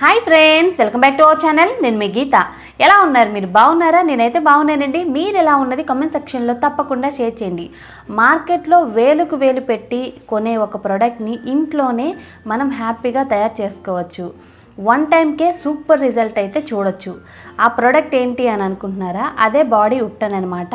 Hi friends, welcome back to our channel. నేను మీ గీత. ఎలా ఉన్నారు? మీరు బాగున్నారా? నేనైతే బాగున్నానండి. మీరు ఎలా ఉన్నది కామెంట్ సెక్షన్లో తప్పకుండా షేర్ చేయండి. మార్కెట్లో వేలుకు వేలు పెట్టి కొనే ఒక ప్రోడక్ట్ని ఇంట్లోనే మనం హ్యాపీగా తయారు చేసుకోవచ్చు. వన్ టైంకే సూపర్ రిజల్ట్ అయితే చూడొచ్చు. ఆ ప్రోడక్ట్ ఏంటి అని అనుకుంటున్నారా? అదే బాడీ ఉప్టన్ అనమాట.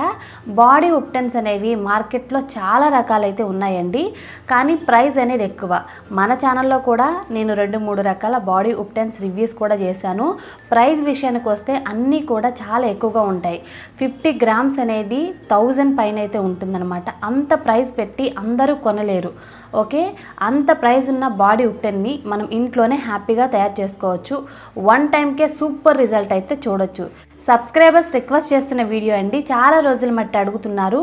బాడీ ఉప్టన్స్ అనేవి మార్కెట్లో చాలా రకాలైతే ఉన్నాయండి, కానీ ప్రైస్ అనేది ఎక్కువ. మన ఛానల్లో కూడా నేను 2-3 రకాల బాడీ ఉప్టన్స్ రివ్యూస్ కూడా చేశాను. ప్రైస్ విషయానికి వస్తే అన్నీ కూడా చాలా ఎక్కువగా ఉంటాయి. 50 గ్రామ్స్ అనేది 1000 పైన అయితే ఉంటుందన్నమాట. అంత ప్రైస్ పెట్టి అందరూ కొనలేరు. ఓకే, అంత ప్రైస్ ఉన్న బాడీ ఉప్టన్ని మనం ఇంట్లోనే హ్యాపీగా తయారు చేసుకోవచ్చు. వన్ టైంకే సూపర్ రిజల్ట్ అయితే చూడొచ్చు. సబ్స్క్రైబర్స్ రిక్వెస్ట్ చేస్తున్న వీడియో అండి. చాలా రోజుల మట్టి అడుగుతున్నారు.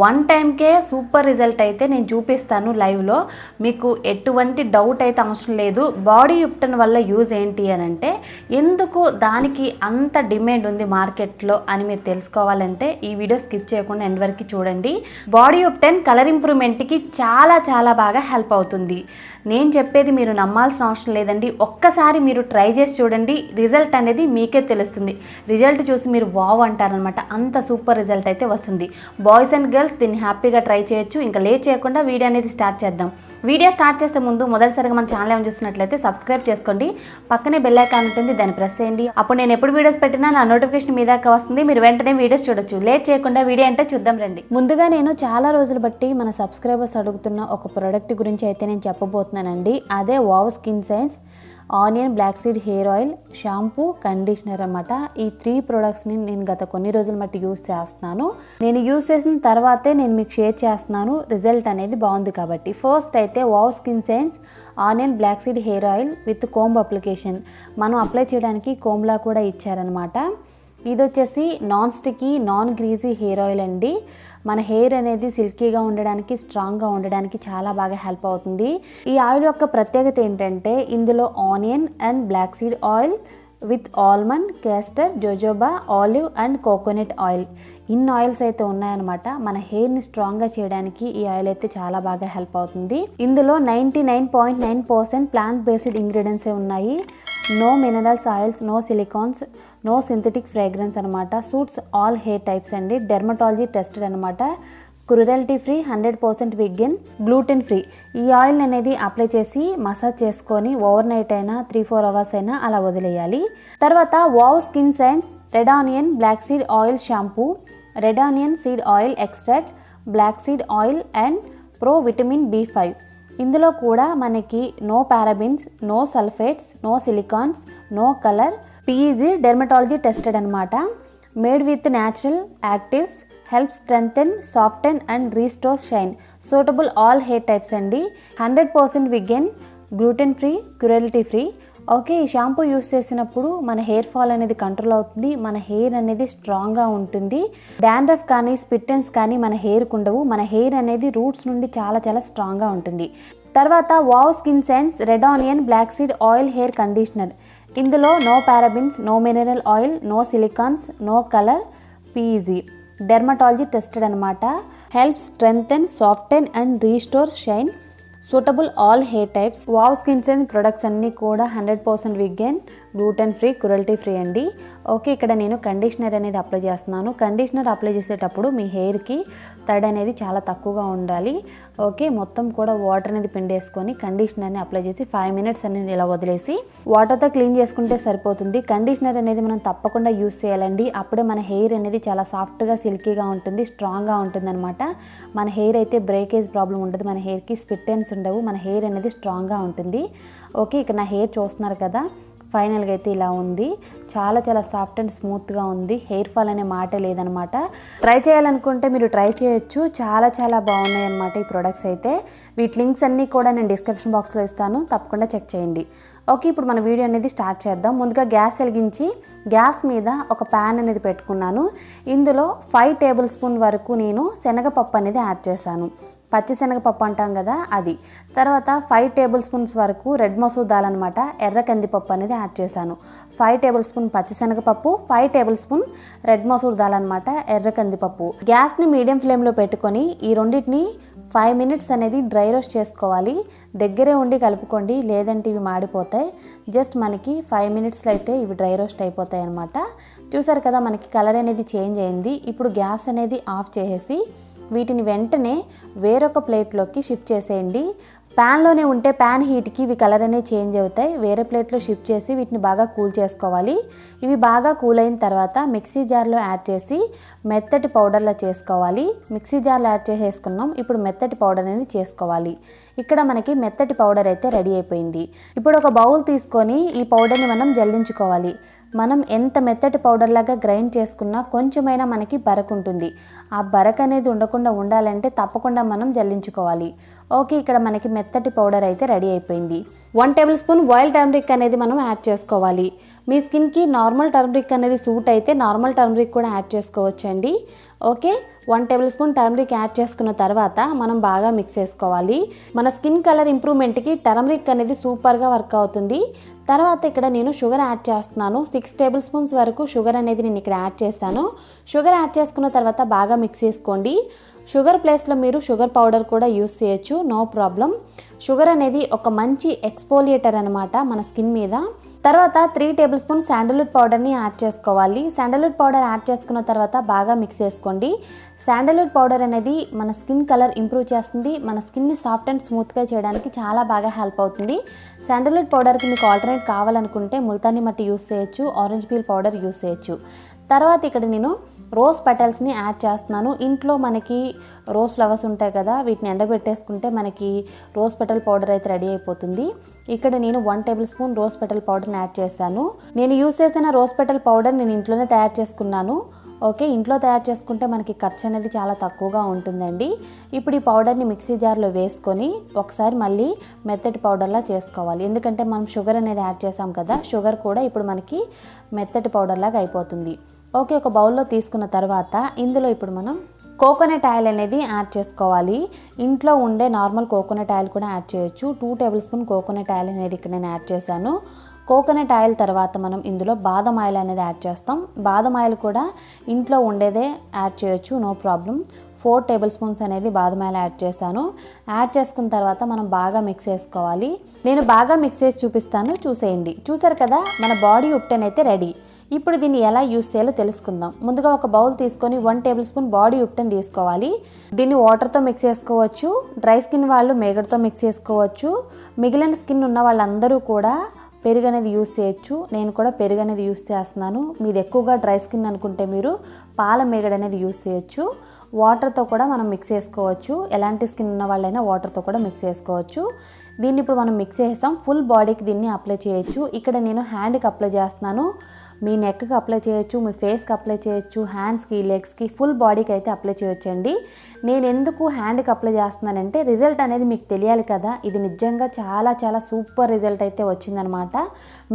వన్ టైంకే సూపర్ రిజల్ట్ అయితే నేను చూపిస్తాను లైవ్లో. మీకు ఎటువంటి డౌట్ అయితే అవసరం లేదు. బాడీ ఉప్టన్ వల్ల యూజ్ ఏంటి అని అంటే, ఎందుకు దానికి అంత డిమాండ్ ఉంది మార్కెట్లో అని మీరు తెలుసుకోవాలంటే ఈ వీడియో స్కిప్ చేయకుండా ఎండ్ వరకు చూడండి. బాడీ ఉప్టన్ కలర్ ఇంప్రూవ్మెంట్కి చాలా చాలా బాగా హెల్ప్ అవుతుంది. నేను చెప్పేది మీరు నమ్మాల్సిన అవసరం లేదండి. ఒక్కసారి మీరు ట్రై చేసి చూడండి, రిజల్ట్ అనేది మీకే తెలుస్తుంది. రిజల్ట్ చూసి మీరు వావ్ అంటారనమాట. అంత సూపర్ రిజల్ట్ అయితే వస్తుంది. బాయ్స్ అండ్ గర్ల్స్ దీన్ని హ్యాపీగా ట్రై చేయొచ్చు. ఇంకా లేట్ చేయకుండా వీడియో అనేది స్టార్ట్ చేద్దాం. వీడియో స్టార్ట్ చేసే ముందు మొదటిసారిగా మన ఛానల్ ఏమైనా చూస్తున్నట్లయితే సబ్స్క్రైబ్ చేసుకోండి. పక్కనే బెల్ ఐకాన్ ఉంటుంది, దాన్ని ప్రెస్ చేయండి. అప్పుడు నేను ఎప్పుడు వీడియోస్ పెట్టినా నా నోటిఫికేషన్ మీ దాకా వస్తుంది. మీరు వెంటనే వీడియోస్ చూడొచ్చు. లేట్ చేయకుండా వీడియో అంటే చూద్దాం రండి. ముందుగా నేను చాలా రోజులు బట్టి మన సబ్స్క్రైబర్స్ అడుగుతున్న ఒక ప్రోడక్ట్ గురించి అయితే నేను చెప్పబోతున్నానండి. అదే వావ్ skin science onion black seed hair oil, shampoo, conditioner అన్నమాట. ఈ 3 ప్రొడక్ట్స్ని నేను గత కొన్ని రోజుల మట్టి యూస్ చేస్తున్నాను. నేను యూస్ చేసిన తర్వాతే నేను మీకు షేర్ చేస్తున్నాను. రిజల్ట్ అనేది బాగుంది కాబట్టి. ఫస్ట్ అయితే వావ్ skin science onion black seed hair oil with comb application. మనం అప్లై చేయడానికి కోంబ్లా కూడా ఇచ్చారనమాట. ఇది వచ్చేసి non sticky non greasy hair oil అండి. మన హెయిర్ అనేది సిల్కీగా ఉండడానికి, స్ట్రాంగ్గా ఉండడానికి చాలా బాగా హెల్ప్ అవుతుంది. ఈ ఆయిల్ యొక్క ప్రత్యేకత ఏంటంటే, ఇందులో onion and black seed oil with almond, castor, jojoba, olive and coconut oil, ఇన్ని ఆయిల్స్ అయితే ఉన్నాయన్నమాట. మన హెయిర్ని స్ట్రాంగ్గా చేయడానికి ఈ ఆయిల్ అయితే చాలా బాగా హెల్ప్ అవుతుంది. ఇందులో 99.9% ప్లాంట్ బేస్డ్ ఇంగ్రీడియంట్సే ఉన్నాయి. No minerals oils, no silicones, no synthetic fragrance అనమాట. సూట్స్ ఆల్ హెయిర్ టైప్స్ అండి. డెర్మటాలజీ టెస్టెడ్ అనమాట. Cruelty free, 100% vegan, gluten free. ఈ ఆయిల్ అనేది అప్లై చేసి మసాజ్ చేసుకొని ఓవర్ నైట్ అయినా 3-4 అవర్స్ అయినా అలా వదిలేయాలి. తర్వాత wow skin science red onion black seed oil shampoo, red onion seed oil extract, black seed oil and pro vitamin B5. ఇందులో కూడా మనకి no parabens, no sulphates, no silicones, no colour, PEG dermatology tested అనమాట. Made with natural actives, help strengthen, soften and restore shine. Suitable all hair types అండి. 100% vegan, gluten free, cruelty free. Okay, ఈ shampoo use చేసినప్పుడు మన hair fall అనేది control అవుతుంది. మన hair అనేది స్ట్రాంగ్గా ఉంటుంది. డాండ్రఫ్ కానీ స్పిట్టెన్స్ కానీ మన హెయిర్కి ఉండవు. మన హెయిర్ అనేది రూట్స్ నుండి చాలా చాలా స్ట్రాంగ్గా ఉంటుంది. తర్వాత wow skin science red onion black seed oil hair conditioner. ఇందులో no parabens, no mineral oil, no silicones, no colour, PEG dermatology tested అనమాట. Help strengthen, soften and restore shine. Suitable all hair types. Wow skin science products అన్నీ కూడా 100% vegan, gluten free, cruelty free అండి. Okay, ఇక్కడ నేను conditioner అనేది apply చేస్తున్నాను. Conditioner apply చేసేటప్పుడు మీ హెయిర్కి తడి అనేది చాలా తక్కువగా ఉండాలి. ఓకే, మొత్తం కూడా వాటర్ అనేది పిండేసుకొని కండిషనర్ని అప్లై చేసి 5 మినిట్స్ అనేది ఇలా వదిలేసి వాటర్తో క్లీన్ చేసుకుంటే సరిపోతుంది. కండిషనర్ అనేది మనం తప్పకుండా యూస్ చేయాలండి. అప్పుడే మన హెయిర్ అనేది చాలా సాఫ్ట్గా, సిల్కీగా ఉంటుంది, స్ట్రాంగ్గా ఉంటుంది అనమాట. మన హెయిర్ అయితే బ్రేకేజ్ ప్రాబ్లం ఉండదు. మన హెయిర్కి స్పిట్టెన్స్ ఉండవు. మన హెయిర్ అనేది స్ట్రాంగ్గా ఉంటుంది. ఓకే, ఇక్కడ నా హెయిర్ చూస్తున్నారు కదా, ఫైనల్గా అయితే ఇలా ఉంది. చాలా చాలా సాఫ్ట్ అండ్ స్మూత్గా ఉంది. హెయిర్ ఫాల్ అనే మాటే లేదనమాట. ట్రై చేయాలనుకుంటే మీరు ట్రై చేయొచ్చు. చాలా చాలా బాగున్నాయి అనమాట ఈ ప్రొడక్ట్స్ అయితే. వీటి లింక్స్ అన్నీ కూడా నేను డిస్క్రిప్షన్ బాక్స్లో ఇస్తాను, తప్పకుండా చెక్ చేయండి. ఓకే, ఇప్పుడు మన వీడియో అనేది స్టార్ట్ చేద్దాం. ముందుగా గ్యాస్ వెలిగించి గ్యాస్ మీద ఒక ప్యాన్ అనేది పెట్టుకున్నాను. ఇందులో 5 టేబుల్ స్పూన్ వరకు నేను శనగపప్పు అనేది యాడ్ చేశాను. పచ్చిశనగపప్పు అంటాం కదా అది. తర్వాత 5 టేబుల్ స్పూన్స్ వరకు రెడ్ మసూర్ దాల్ అనమాట, ఎర్ర కందిపప్పు అనేది యాడ్ చేశాను. 5 టేబుల్ స్పూన్ పచ్చిశనగపప్పు, 5 table spoon red masoor dal అనమాట, ఎర్ర కందిపప్పు. గ్యాస్ని మీడియం ఫ్లేమ్లో పెట్టుకొని ఈ రెండింటిని 5 మినిట్స్ అనేది డ్రై రోస్ట్ చేసుకోవాలి. దగ్గరే ఉండి కలుపుకోండి, లేదంటే ఇవి మాడిపోతాయి. జస్ట్ మనకి 5 మినిట్స్లో అయితే ఇవి డ్రై రోస్ట్ అయిపోతాయి అనమాట. చూసారు కదా, మనకి కలర్ అనేది చేంజ్ అయింది. ఇప్పుడు గ్యాస్ అనేది ఆఫ్ చేసేసి వీటిని వెంటనే వేరొక ప్లేట్లోకి షిఫ్ట్ చేసేయండి. ప్యాన్లోనే ఉంటే ప్యాన్ హీట్కి ఇవి కలర్ అనేది చేంజ్ అవుతాయి. వేరే ప్లేట్లో షిఫ్ట్ చేసి వీటిని బాగా కూల్ చేసుకోవాలి. ఇవి బాగా కూల్ అయిన తర్వాత మిక్సీ జార్లో యాడ్ చేసి మెత్తటి పౌడర్లా చేసుకోవాలి. మిక్సీ జార్లో యాడ్ చేసేసుకున్నాం. ఇప్పుడు మెత్తటి పౌడర్ అనేది చేసుకోవాలి. ఇక్కడ మనకి మెత్తటి పౌడర్ అయితే రెడీ అయిపోయింది. ఇప్పుడు ఒక బౌల్ తీసుకొని ఈ పౌడర్ని మనం జల్లించుకోవాలి. మనం ఎంత మెత్తటి పౌడర్ లాగా గ్రైండ్ చేసుకున్నా కొంచెమైనా మనకి బరక ఉంటుంది. ఆ బరక అనేది ఉండకుండా ఉండాలంటే తప్పకుండా మనం జల్లించుకోవాలి. ఓకే, ఇక్కడ మనకి మెత్తటి పౌడర్ అయితే రెడీ అయిపోయింది. 1 టేబుల్ స్పూన్ బాయిల్డ్ టర్మరిక్ అనేది మనం యాడ్ చేసుకోవాలి. మీ స్కిన్కి నార్మల్ టర్మరిక్ అనేది సూట్ అయితే నార్మల్ టర్మరిక్ కూడా యాడ్ చేసుకోవచ్చండి. Okay, 1 table spoon turmeric add చేసుకున్న తర్వాత మనం బాగా మిక్స్ చేసుకోవాలి. మన స్కిన్ కలర్ ఇంప్రూవ్మెంట్కి టర్మరిక్ అనేది సూపర్గా వర్క్ అవుతుంది. తర్వాత ఇక్కడ నేను షుగర్ యాడ్ చేస్తున్నాను. 6 టేబుల్ స్పూన్స్ వరకు షుగర్ అనేది నేను ఇక్కడ యాడ్ చేస్తాను. షుగర్ యాడ్ చేసుకున్న తర్వాత బాగా మిక్స్ చేసుకోండి. షుగర్ ప్లేస్లో మీరు షుగర్ పౌడర్ కూడా యూస్ చేయొచ్చు, నో ప్రాబ్లం. షుగర్ అనేది ఒక మంచి ఎక్స్పోలియేటర్ అనమాట మన స్కిన్ మీద. తర్వాత 3 టేబుల్ స్పూన్ శాండల్వుడ్ పౌడర్ని యాడ్ చేసుకోవాలి. శాండల్వుడ్ పౌడర్ యాడ్ చేసుకున్న తర్వాత బాగా మిక్స్ చేసుకోండి. శాండల్వుడ్ పౌడర్ అనేది మన స్కిన్ కలర్ ఇంప్రూవ్ చేస్తుంది. మన స్కిన్ని సాఫ్ట్ అండ్ స్మూత్గా చేయడానికి చాలా బాగా హెల్ప్ అవుతుంది. శాండల్వుడ్ పౌడర్కి మీకు ఆల్టర్నేట్ కావాలనుకుంటే ముల్తానీ మట్టి యూస్ చేయొచ్చు, ఆరెంజ్ పీల్ పౌడర్ యూస్ చేయొచ్చు. తర్వాత ఇక్కడ నేను రోజ్ పెటల్స్ని యాడ్ చేస్తున్నాను. ఇంట్లో మనకి రోజ్ ఫ్లవర్స్ ఉంటాయి కదా, వీటిని ఎండబెట్టేసుకుంటే మనకి రోజ్ పెటల్ పౌడర్ అయితే రెడీ అయిపోతుంది. ఇక్కడ నేను 1 టేబుల్ స్పూన్ రోజ్ పెటల్ పౌడర్ని యాడ్ చేశాను. నేను యూస్ చేసిన రోజ్ పెటల్ పౌడర్ నేను ఇంట్లోనే తయారు చేసుకున్నాను. ఓకే, ఇంట్లో తయారు చేసుకుంటే మనకి ఖర్చు అనేది చాలా తక్కువగా ఉంటుందండి. ఇప్పుడు ఈ పౌడర్ని మిక్సీ జార్లో వేసుకొని ఒకసారి మళ్ళీ మెత్తటి పౌడర్లా చేసుకోవాలి. ఎందుకంటే మనం షుగర్ అనేది యాడ్ చేసాం కదా, షుగర్ కూడా ఇప్పుడు మనకి మెత్తటి పౌడర్లాగా అయిపోతుంది. ఓకే, ఒక బౌల్లో తీసుకున్న తర్వాత ఇందులో ఇప్పుడు మనం కోకోనట్ ఆయిల్ అనేది యాడ్ చేసుకోవాలి. ఇంట్లో ఉండే నార్మల్ కోకోనట్ ఆయిల్ కూడా యాడ్ చేయొచ్చు. 2 టేబుల్ స్పూన్ కోకోనట్ ఆయిల్ అనేది ఇక్కడ నేను యాడ్ చేశాను. కోకోనట్ ఆయిల్ తర్వాత మనం ఇందులో బాదం ఆయిల్ అనేది యాడ్ చేస్తాం. బాదం ఆయిల్ కూడా ఇంట్లో ఉండేదే యాడ్ చేయొచ్చు, నో ప్రాబ్లం. 4 టేబుల్ స్పూన్స్ అనేది బాదం ఆయిల్ యాడ్ చేస్తాను. యాడ్ చేసుకున్న తర్వాత మనం బాగా మిక్స్ చేసుకోవాలి. నేను బాగా మిక్స్ చేసి చూపిస్తాను, చూసేయండి. చూసారు కదా, మన బాడీ ఉప్టెన్ అయితే రెడీ. ఇప్పుడు దీన్ని ఎలా యూస్ చేయాలో తెలుసుకుందాం. ముందుగా ఒక బౌల్ తీసుకొని 1 టేబుల్ స్పూన్ బాడీ ఉప్టెన్ తీసుకోవాలి. దీన్ని వాటర్తో మిక్స్ చేసుకోవచ్చు. డ్రై స్కిన్ వాళ్ళు మేగడతో మిక్స్ చేసుకోవచ్చు. మిగిలిన స్కిన్ ఉన్న వాళ్ళందరూ కూడా పెరుగు అనేది యూస్ చేయొచ్చు. నేను కూడా పెరుగు అనేది యూస్ చేస్తున్నాను. మీది ఎక్కువగా డ్రై స్కిన్ అనుకుంటే మీరు పాల మేగడ అనేది యూస్ చేయొచ్చు. వాటర్తో కూడా మనం మిక్స్ చేసుకోవచ్చు. ఎలాంటి స్కిన్ ఉన్న వాళ్ళైనా వాటర్తో కూడా మిక్స్ చేసుకోవచ్చు. దీన్ని ఇప్పుడు మనం మిక్స్ చేస్తాం. ఫుల్ బాడీకి దీన్ని అప్లై చేయొచ్చు. ఇక్కడ నేను హ్యాండ్కి అప్లై చేస్తున్నాను. మీ నెక్కి అప్లై చేయొచ్చు, మీ ఫేస్కి అప్లై చేయొచ్చు, హ్యాండ్స్కి, లెగ్స్కి, ఫుల్ బాడీకి అయితే అప్లై చేయొచ్చండి. నేను ఎందుకు హ్యాండ్కి అప్లై చేస్తున్నానంటే రిజల్ట్ అనేది మీకు తెలియాలి కదా. ఇది నిజంగా చాలా చాలా సూపర్ రిజల్ట్ అయితే వచ్చిందనమాట.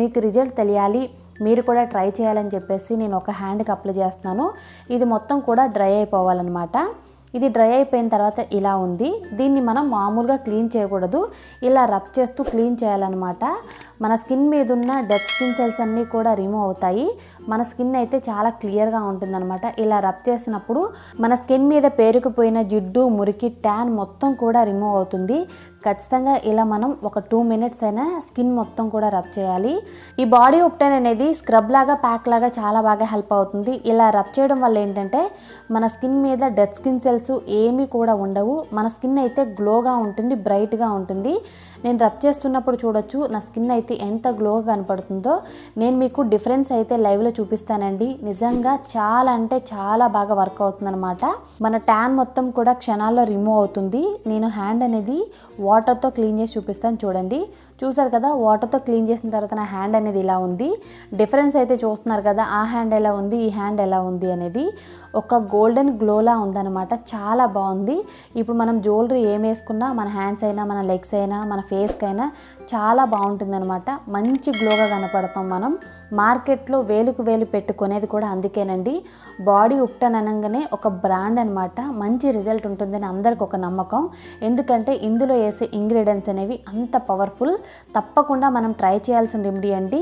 మీకు రిజల్ట్ తెలియాలి, మీరు కూడా ట్రై చేయాలని చెప్పేసి నేను ఒక హ్యాండ్కి అప్లై చేస్తున్నాను. ఇది మొత్తం కూడా డ్రై అయిపోవాలన్నమాట. ఇది డ్రై అయిపోయిన తర్వాత ఇలా ఉంది. దీన్ని మనం మామూలుగా క్లీన్ చేయకూడదు, ఇలా రబ్ చేస్తూ క్లీన్ చేయాలన్నమాట. మన స్కిన్ మీద ఉన్న డెడ్ స్కిన్ సెల్స్ అన్నీ కూడా రిమూవ్ అవుతాయి. మన స్కిన్ అయితే చాలా క్లియర్గా ఉంటుందన్నమాట. ఇలా రబ్ చేసినప్పుడు మన స్కిన్ మీద పేరుకుపోయిన జిడ్డు, మురికి, ట్యాన్ మొత్తం కూడా రిమూవ్ అవుతుంది. ఖచ్చితంగా ఇలా మనం ఒక 2 మినిట్స్ అయినా స్కిన్ మొత్తం కూడా రబ్ చేయాలి. ఈ బాడీ ఉప్టెన్ అనేది స్క్రబ్ లాగా, ప్యాక్ లాగా చాలా బాగా హెల్ప్ అవుతుంది. ఇలా రబ్ చేయడం వల్ల ఏంటంటే మన స్కిన్ మీద డెడ్ స్కిన్ సెల్స్ ఏమీ కూడా ఉండవు. మన స్కిన్ అయితే గ్లోగా ఉంటుంది, బ్రైట్గా ఉంటుంది. నేను రబ్ చేస్తున్నప్పుడు చూడొచ్చు నా స్కిన్ అయితే ఎంత గ్లోగా కనపడుతుందో. నేను మీకు డిఫరెన్స్ అయితే లైవ్లో చూపిస్తానండి. నిజంగా చాలా అంటే చాలా బాగా వర్క్ అవుతుందన్నమాట. మన ట్యాన్ మొత్తం కూడా క్షణాల్లో రిమూవ్ అవుతుంది. నేను హ్యాండ్ అనేది వాటర్తో క్లీన్ చేసి చూపిస్తాను చూడండి. చూసారు కదా, వాటర్తో క్లీన్ చేసిన తర్వాత నా హ్యాండ్ అనేది ఇలా ఉంది. డిఫరెన్స్ అయితే చూస్తున్నారు కదా, ఆ హ్యాండ్ ఎలా ఉంది, ఈ హ్యాండ్ ఎలా ఉంది అనేది. ఒక గోల్డెన్ గ్లోలా ఉందన్నమాట, చాలా బాగుంది. ఇప్పుడు మనం జ్యువెలరీ ఏం వేసుకున్నా మన హ్యాండ్స్ అయినా, మన లెగ్స్ అయినా, మన ఫేస్కి అయినా చాలా బాగుంటుంది అనమాట. మంచి గ్లోగా కనపడతాం మనం. మార్కెట్లో వేలుకు వేలు పెట్టుకునేది కూడా అందుకేనండి. బాడీ ఉప్టన్ అనగానే ఒక బ్రాండ్ అనమాట, మంచి రిజల్ట్ ఉంటుందని అందరికి ఒక నమ్మకం. ఎందుకంటే ఇందులో వేసే ఇంగ్రీడియంట్స్ అనేవి అంత పవర్ఫుల్. తప్పకుండా మనం ట్రై చేయాల్సిన రెమెడీ అండి.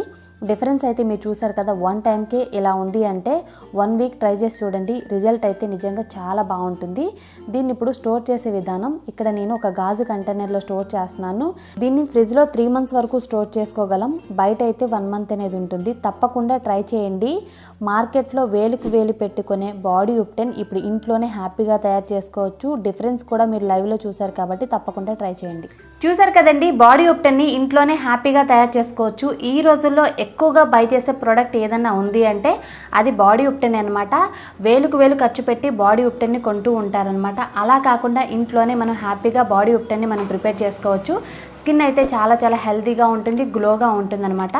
డిఫరెన్స్ అయితే మీరు చూసారు కదా, 1 టైంకే ఇలా ఉంది అంటే 1 వీక్ ట్రై చేసి చూడండి, రిజల్ట్ అయితే నిజంగా చాలా బాగుంటుంది. దీన్ని ఇప్పుడు స్టోర్ చేసే విధానం, ఇక్కడ నేను ఒక గాజు కంటైనర్లో స్టోర్ చేస్తున్నాను. దీన్ని ఫ్రిడ్జ్లో 3 మంత్స్ వరకు స్టోర్ చేసుకోగలం. బయట అయితే 1 మంత్ అనేది ఉంటుంది. తప్పకుండా ట్రై చేయండి. మార్కెట్లో వేలుకు వేలు పెట్టుకునే బాడీ ఉప్టెన్ ఇప్పుడు ఇంట్లోనే హ్యాపీగా తయారు చేసుకోవచ్చు. డిఫరెన్స్ కూడా మీరు లైవ్లో చూసారు కాబట్టి తప్పకుండా ట్రై చేయండి. చూసారు కదండి, బాడీ ఉప్టెన్ని ఇంట్లోనే హ్యాపీగా తయారు చేసుకోవచ్చు. ఈ రోజుల్లో ఎక్కువగా బై చేసే ప్రోడక్ట్ ఏదన్నా ఉంది అంటే అది బాడీ ఉప్టెన్ అనమాట. వేలుకు వేలు ఖర్చు పెట్టి బాడీ ఉప్టెన్ని కొంటూ ఉంటారనమాట. అలా కాకుండా ఇంట్లోనే మనం హ్యాపీగా బాడీ ఉప్టెన్ని మనం ప్రిపేర్ చేసుకోవచ్చు. స్కిన్ అయితే చాలా చాలా హెల్తీగా ఉంటుంది, గ్లోగా ఉంటుంది అనమాట.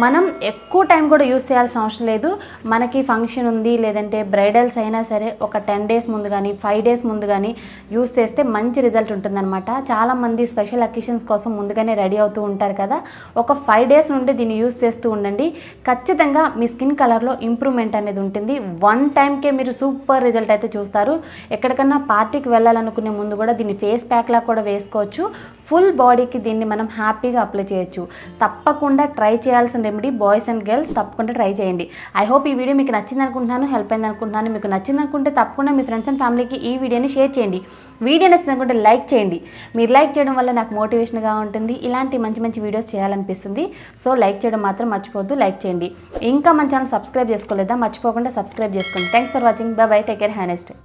మనం ఎక్కువ టైం కూడా యూస్ చేయాల్సిన అవసరం లేదు. మనకి ఫంక్షన్ ఉంది, లేదంటే బ్రైడల్స్ అయినా సరే ఒక 10 డేస్ ముందు కానీ 5 డేస్ ముందు కానీ యూస్ చేస్తే మంచి రిజల్ట్ ఉంటుందన్నమాట. చాలామంది స్పెషల్ అకేషన్స్ కోసం ముందుగానే రెడీ అవుతూ ఉంటారు కదా, ఒక 5 డేస్ నుండి దీన్ని యూస్ చేస్తూ ఉండండి. ఖచ్చితంగా మీ స్కిన్ కలర్లో ఇంప్రూవ్మెంట్ అనేది ఉంటుంది. 1 టైంకే మీరు సూపర్ రిజల్ట్ అయితే చూస్తారు. ఎక్కడికన్నా పార్టీకి వెళ్ళాలనుకునే ముందు కూడా దీన్ని ఫేస్ ప్యాక్లా కూడా వేసుకోవచ్చు. ఫుల్ బాడీకి దీన్ని మనం హ్యాపీగా అప్లై చేయొచ్చు. తప్పకుండా ట్రై చేయాల్సిన రెమెడీ, బాయ్స్ అండ్ గర్ల్స్ తప్పకుండా ట్రై చేయండి. ఐ హోప్ ఈ వీడియో మీకు నచ్చింది అనుకుంటున్నాను, హెల్ప్ అయింది అనుకుంటున్నాను. మీకు నచ్చింది అనుకుంటే తప్పకుండా మీ ఫ్రెండ్స్ అండ్ ఫ్యామిలీకి ఈ వీడియోని షేర్ చేయండి. వీడియో నచ్చింది అనుకుంటే లైక్ చేయండి. మీరు లైక్ చేయడం వల్ల నాకు మోటివేషన్గా ఉంటుంది, ఇలాంటి మంచి మంచి వీడియోస్ చేయాలనిపిస్తుంది. సో లైక్ చేయడం మాత్రం మర్చిపోవద్దు, లైక్ చేయండి. ఇంకా మన ఛానల్ సబ్స్క్రైబ్ చేసుకోలేదా, మర్చిపోకుండా సబ్స్క్రైబ్ చేసుకోండి. Thanks for watching. By by, take care, have a nice day.